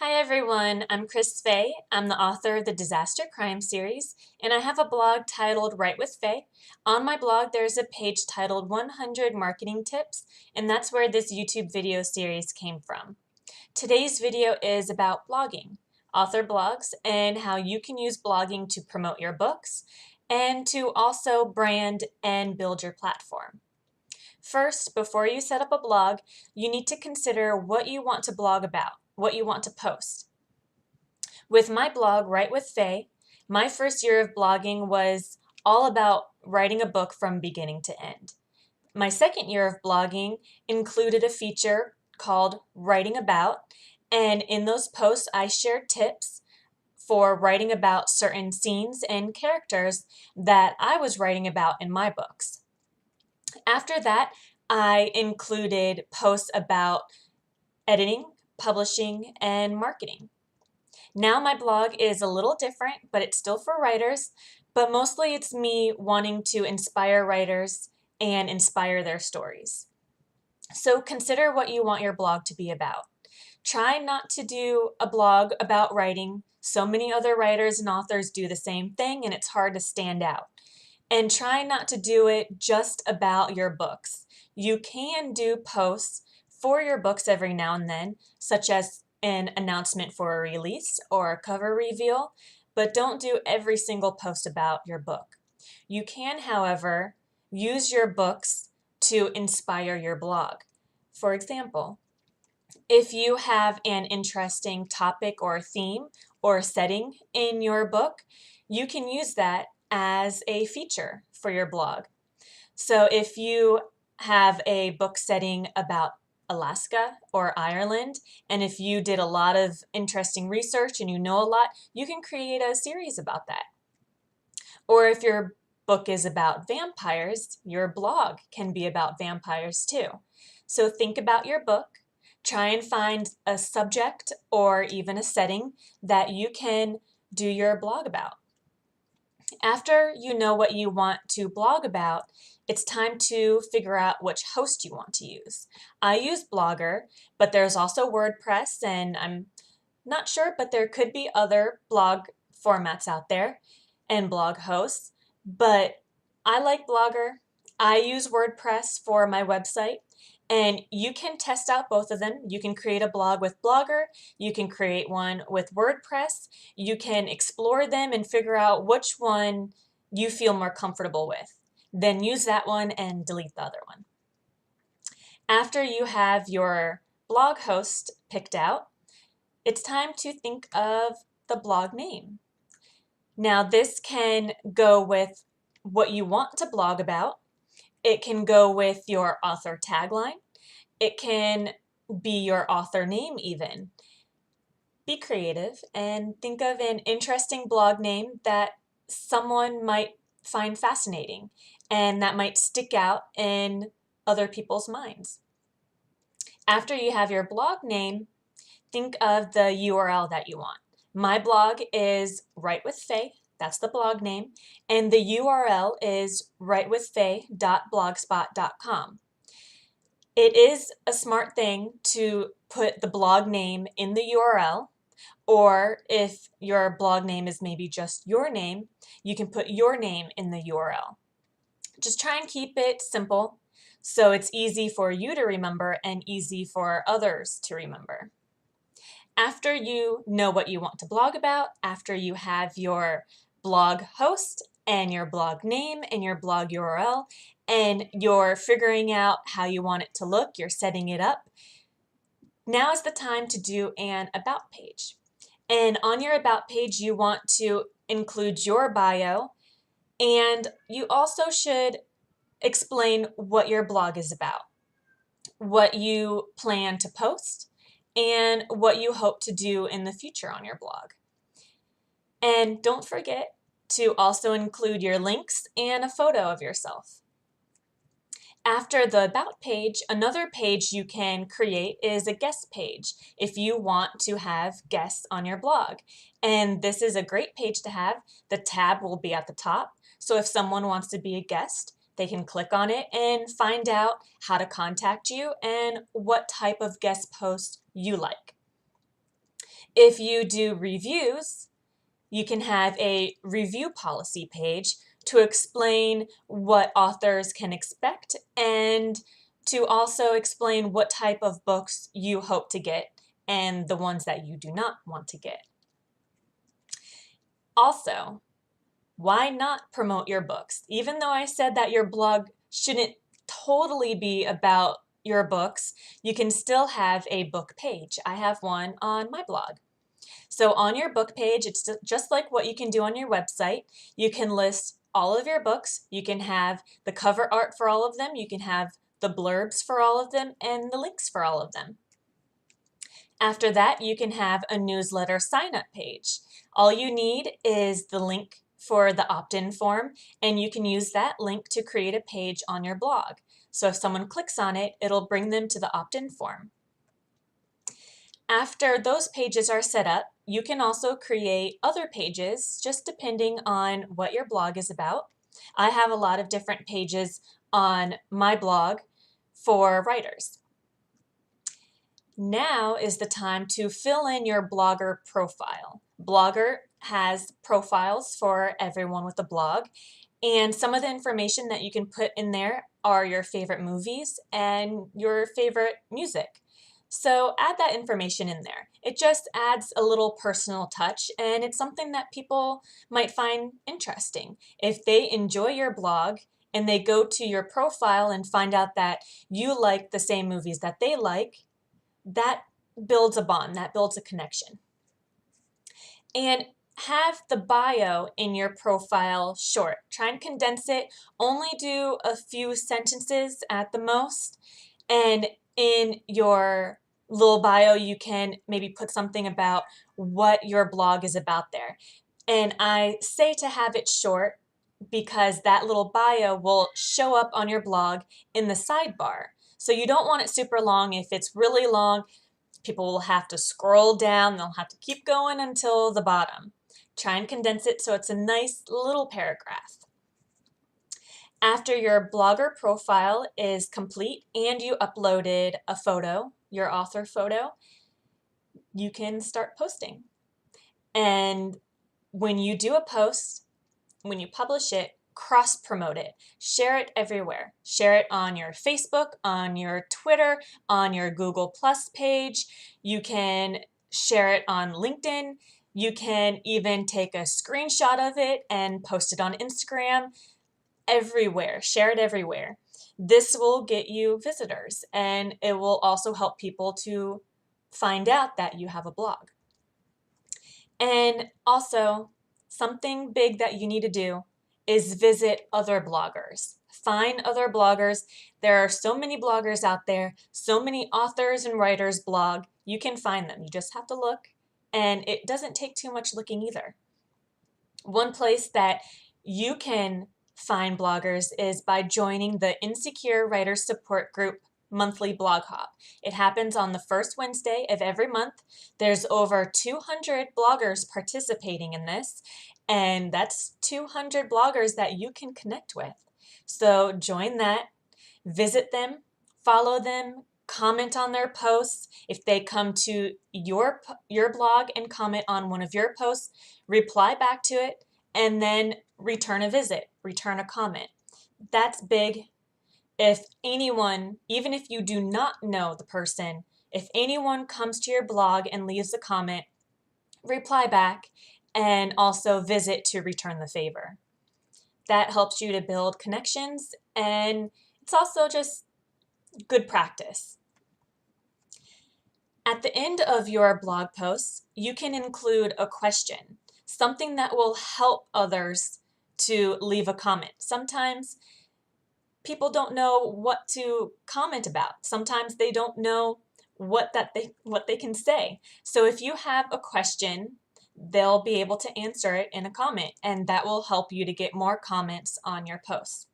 Hi everyone, I'm Chris Fay. I'm the author of the Disaster Crime series, and I have a blog titled Write with Fay. On my blog, there's a page titled 100 Marketing Tips, and that's where this YouTube video series came from. Today's video is about blogging, author blogs, and how you can use blogging to promote your books and to also brand and build your platform. First, before you set up a blog, you need to consider what you want to blog about, what you want to post. With my blog, Write with Fay, my first year of blogging was all about writing a book from beginning to end. My second year of blogging included a feature called Writing About, and in those posts I shared tips for writing about certain scenes and characters that I was writing about in my books. After that, I included posts about editing, publishing, and marketing. Now my blog is a little different, but it's still for writers, but mostly it's me wanting to inspire writers and inspire their stories. So consider what you want your blog to be about. Try not to do a blog about writing. So many other writers and authors do the same thing, and it's hard to stand out. And try not to do it just about your books. You can do posts for your books every now and then, such as an announcement for a release or a cover reveal, but don't do every single post about your book. You can, however, use your books to inspire your blog. For example, if you have an interesting topic or theme or setting in your book, you can use that as a feature for your blog. So if you have a book setting about Alaska or Ireland, and if you did a lot of interesting research and you know a lot, you can create a series about that. Or if your book is about vampires, your blog can be about vampires too. So think about your book, try and find a subject or even a setting that you can do your blog about. After you know what you want to blog about, it's time to figure out which host you want to use. I use Blogger, but there's also WordPress, and I'm not sure, but there could be other blog formats out there and blog hosts, but I like Blogger. I use WordPress for my website, and you can test out both of them. You can create a blog with Blogger, you can create one with WordPress, you can explore them and figure out which one you feel more comfortable with. Then use that one and delete the other one. After you have your blog host picked out, it's time to think of the blog name. Now this can go with what you want to blog about. It can go with your author tagline. It can be your author name even. Be creative and think of an interesting blog name that someone might find fascinating and that might stick out in other people's minds. After you have your blog name, think of the URL that you want. My blog is Write with Fay, that's the blog name, and the URL is writewithfay.blogspot.com. It is a smart thing to put the blog name in the URL, or if your blog name is maybe just your name, you can put your name in the URL. Just try and keep it simple so it's easy for you to remember and easy for others to remember. After you know what you want to blog about, after you have your blog host and your blog name and your blog URL, and you're figuring out how you want it to look, you're setting it up, now is the time to do an about page. And on your about page, you want to include your bio, and you also should explain what your blog is about, what you plan to post, and what you hope to do in the future on your blog. And don't forget to also include your links and a photo of yourself. After the About page, another page you can create is a guest page if you want to have guests on your blog. And this is a great page to have. The tab will be at the top. So if someone wants to be a guest, they can click on it and find out how to contact you and what type of guest post you like. If you do reviews, you can have a review policy page to explain what authors can expect and to also explain what type of books you hope to get and the ones that you do not want to get. Also, why not promote your books? Even though I said that your blog shouldn't totally be about your books, you can still have a book page. I have one on my blog. So on your book page, it's just like what you can do on your website. You can list all of your books. You can have the cover art for all of them. You can have the blurbs for all of them and the links for all of them. After that, you can have a newsletter sign-up page. All you need is the link for the opt-in form, and you can use that link to create a page on your blog. So if someone clicks on it, it'll bring them to the opt-in form. After those pages are set up, you can also create other pages just depending on what your blog is about. I have a lot of different pages on my blog for writers. Now is the time to fill in your Blogger profile. Blogger has profiles for everyone with a blog, and some of the information that you can put in there are your favorite movies and your favorite music. So add that information in there. It just adds a little personal touch, and it's something that people might find interesting. If they enjoy your blog and they go to your profile and find out that you like the same movies that they like, that builds a bond, that builds a connection. And have the bio in your profile short. Try and condense it. Only do a few sentences at the most. And in your little bio, you can maybe put something about what your blog is about there. And I say to have it short because that little bio will show up on your blog in the sidebar. So you don't want it super long. If it's really long, people will have to scroll down. They'll have to keep going until the bottom. Try and condense it so it's a nice little paragraph. After your blogger profile is complete and you uploaded a photo, your author photo, you can start posting. And when you do a post, when you publish it, cross-promote it. Share it everywhere. Share it on your Facebook, on your Twitter, on your Google Plus page. You can share it on LinkedIn. You can even take a screenshot of it and post it on Instagram. Everywhere. Share it everywhere. This will get you visitors, and it will also help people to find out that you have a blog. And also, something big that you need to do is visit other bloggers. Find other bloggers. There are so many bloggers out there, so many authors and writers blog. You can find them. You just have to look, and it doesn't take too much looking either. One place that you can find bloggers is by joining the Insecure Writers Support Group monthly blog hop. It happens on the first Wednesday of every month. There's over 200 bloggers participating in this, and that's 200 bloggers that you can connect with. So join that, visit them, follow them, comment on their posts. If they come to your blog and comment on one of your posts, reply back to it, and then return a visit, return a comment. That's big. If anyone, even if you do not know the person, if anyone comes to your blog and leaves a comment, reply back and also visit to return the favor. That helps you to build connections, and it's also just good practice. At the end of your blog posts, you can include a question, something that will help others to leave a comment. Sometimes people don't know what to comment about. Sometimes they don't know what they can say. So if you have a question, they'll be able to answer it in a comment, and that will help you to get more comments on your posts.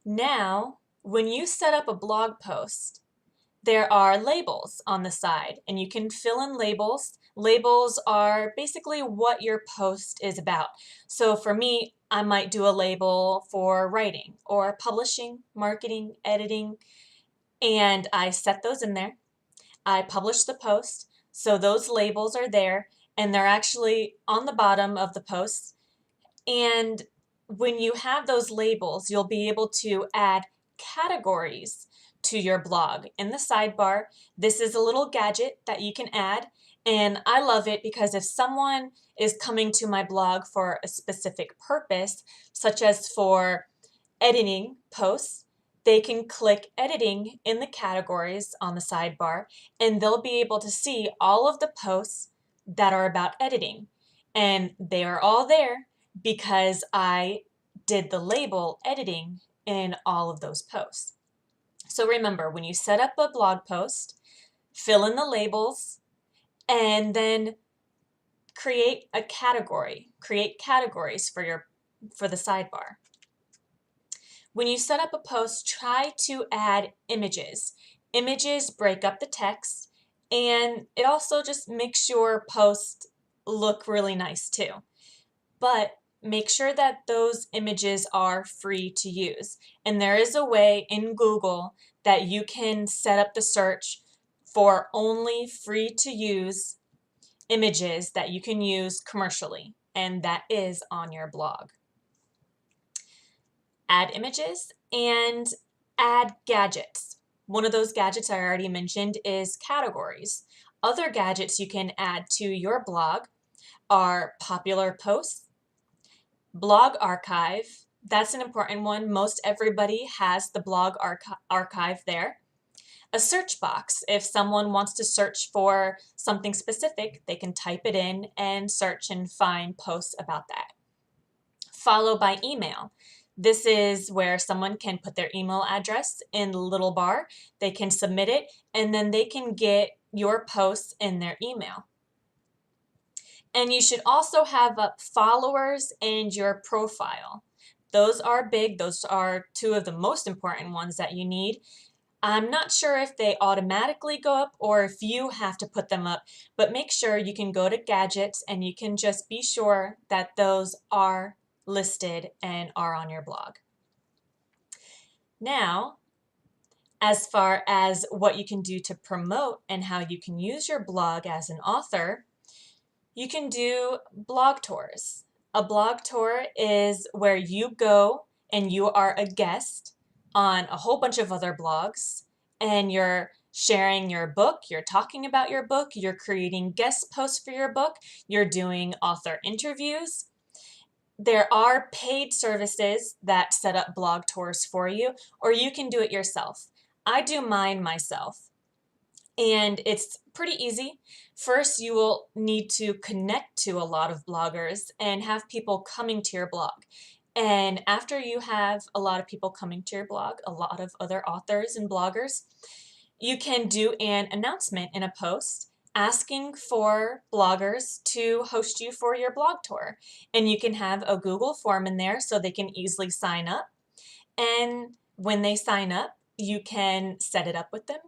Now, when you set up a blog post, there are labels on the side, and you can fill in labels. Labels are basically what your post is about. So for me, I might do a label for writing or publishing, marketing, editing, and I set those in there. I publish the post. So those labels are there and they're actually on the bottom of the post. And when you have those labels, you'll be able to add categories to your blog. In the sidebar, this is a little gadget that you can add, and I love it because if someone is coming to my blog for a specific purpose, such as for editing posts, they can click editing in the categories on the sidebar, and they'll be able to see all of the posts that are about editing. And they are all there because I did the label editing in all of those posts. So remember, when you set up a blog post, fill in the labels, and then create a category. Create categories for the sidebar. When you set up a post, try to add images. Images break up the text, and it also just makes your post look really nice too. But make sure that those images are free to use. And there is a way in Google that you can set up the search for only free to use images that you can use commercially, and that is on your blog. Add images and add gadgets. One of those gadgets I already mentioned is categories. Other gadgets you can add to your blog are popular posts, blog archive. That's an important one. Most everybody has the blog archive there. A search box. If someone wants to search for something specific, they can type it in and search and find posts about that. Follow by email. This is where someone can put their email address in the little bar. They can submit it, and then they can get your posts in their email. And you should also have up followers and your profile. Those are big. Those are two of the most important ones that you need. I'm not sure if they automatically go up or if you have to put them up, but make sure you can go to gadgets and you can just be sure that those are listed and are on your blog. Now, as far as what you can do to promote and how you can use your blog as an author, you can do blog tours. A blog tour is where you go and you are a guest on a whole bunch of other blogs, and you're sharing your book, you're talking about your book, you're creating guest posts for your book, you're doing author interviews. There are paid services that set up blog tours for you, or you can do it yourself. I do mine myself, and it's pretty easy. First, you will need to connect to a lot of bloggers and have people coming to your blog. And after you have a lot of people coming to your blog, a lot of other authors and bloggers, you can do an announcement in a post asking for bloggers to host you for your blog tour. And you can have a Google form in there so they can easily sign up. And when they sign up, you can set it up with them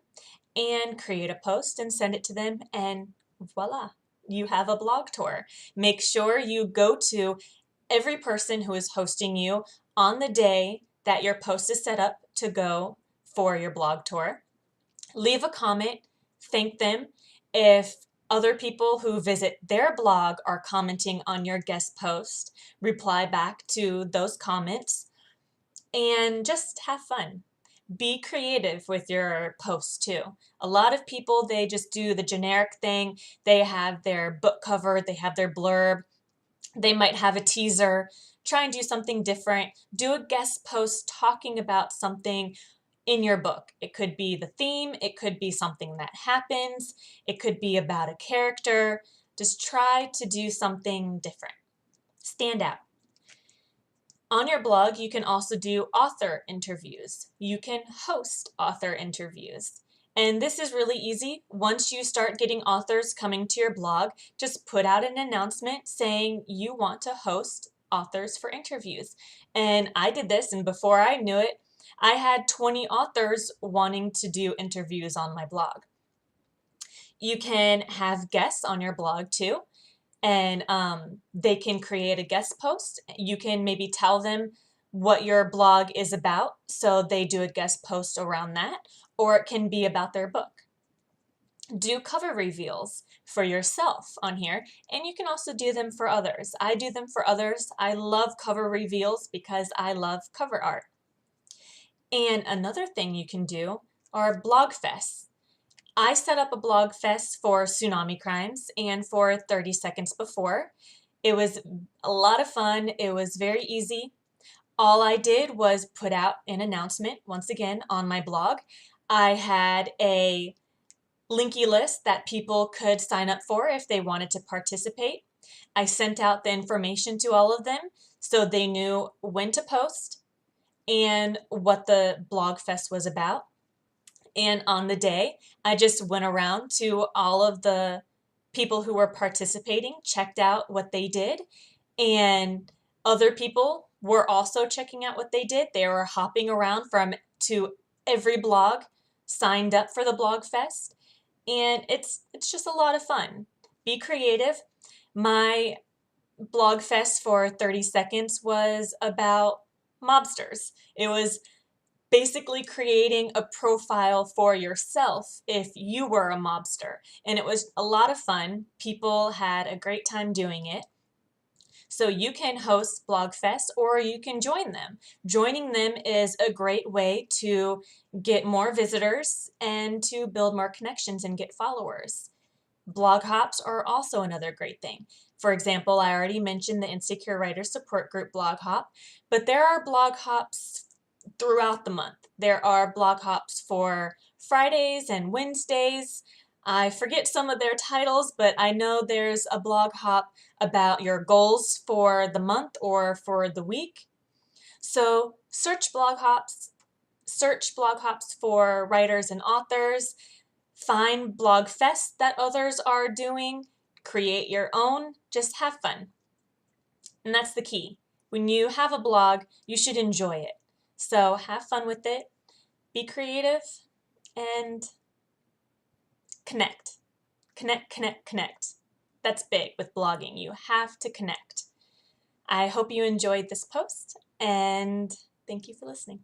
and create a post and send it to them, and voila, you have a blog tour. Make sure you go to every person who is hosting you on the day that your post is set up to go for your blog tour. Leave a comment, thank them. If other people who visit their blog are commenting on your guest post, reply back to those comments and just have fun. Be creative with your posts too. A lot of people, they just do the generic thing. They have their book cover, they have their blurb, they might have a teaser. Try and do something different. Do a guest post talking about something in your book. It could be the theme, it could be something that happens, it could be about a character. Just try to do something different. Stand out. On your blog, you can also do author interviews. You can host author interviews. And this is really easy. Once you start getting authors coming to your blog, just put out an announcement saying you want to host authors for interviews. And I did this, and before I knew it, I had 20 authors wanting to do interviews on my blog. You can have guests on your blog too, and they can create a guest post. You can maybe tell them what your blog is about, so they do a guest post around that, or it can be about their book. do cover reveals for yourself on here, and you can also do them for others. I do them for others. I love cover reveals because I love cover art. And another thing you can do are blog fests. I set up a blog fest for Tsunami Crimes and for 30 Seconds Before. It was a lot of fun. It was very easy. All I did was put out an announcement once again on my blog. I had a linky list that people could sign up for if they wanted to participate. I sent out the information to all of them so they knew when to post and what the blog fest was about. And on the day, I just went around to all of the people who were participating, checked out what they did, and other people were also checking out what they did. They were hopping around from to every blog, signed up for the blog fest, and it's just a lot of fun. Be creative. My blog fest for 30 seconds was about mobsters. It was basically creating a profile for yourself if you were a mobster. And it was a lot of fun. People had a great time doing it. So you can host Blogfest or you can join them. Joining them is a great way to get more visitors and to build more connections and get followers. Blog hops are also another great thing. For example, I already mentioned the Insecure Writer Support Group blog hop, but there are blog hops throughout the month. There are blog hops for Fridays and Wednesdays. I forget some of their titles, but I know there's a blog hop about your goals for the month or for the week. So search blog hops for writers and authors, find blog fests that others are doing, create your own, just have fun. And that's the key. When you have a blog, you should enjoy it. So have fun with it, be creative, and connect. Connect, connect, connect. That's big with blogging. You have to connect. I hope you enjoyed this post, and thank you for listening.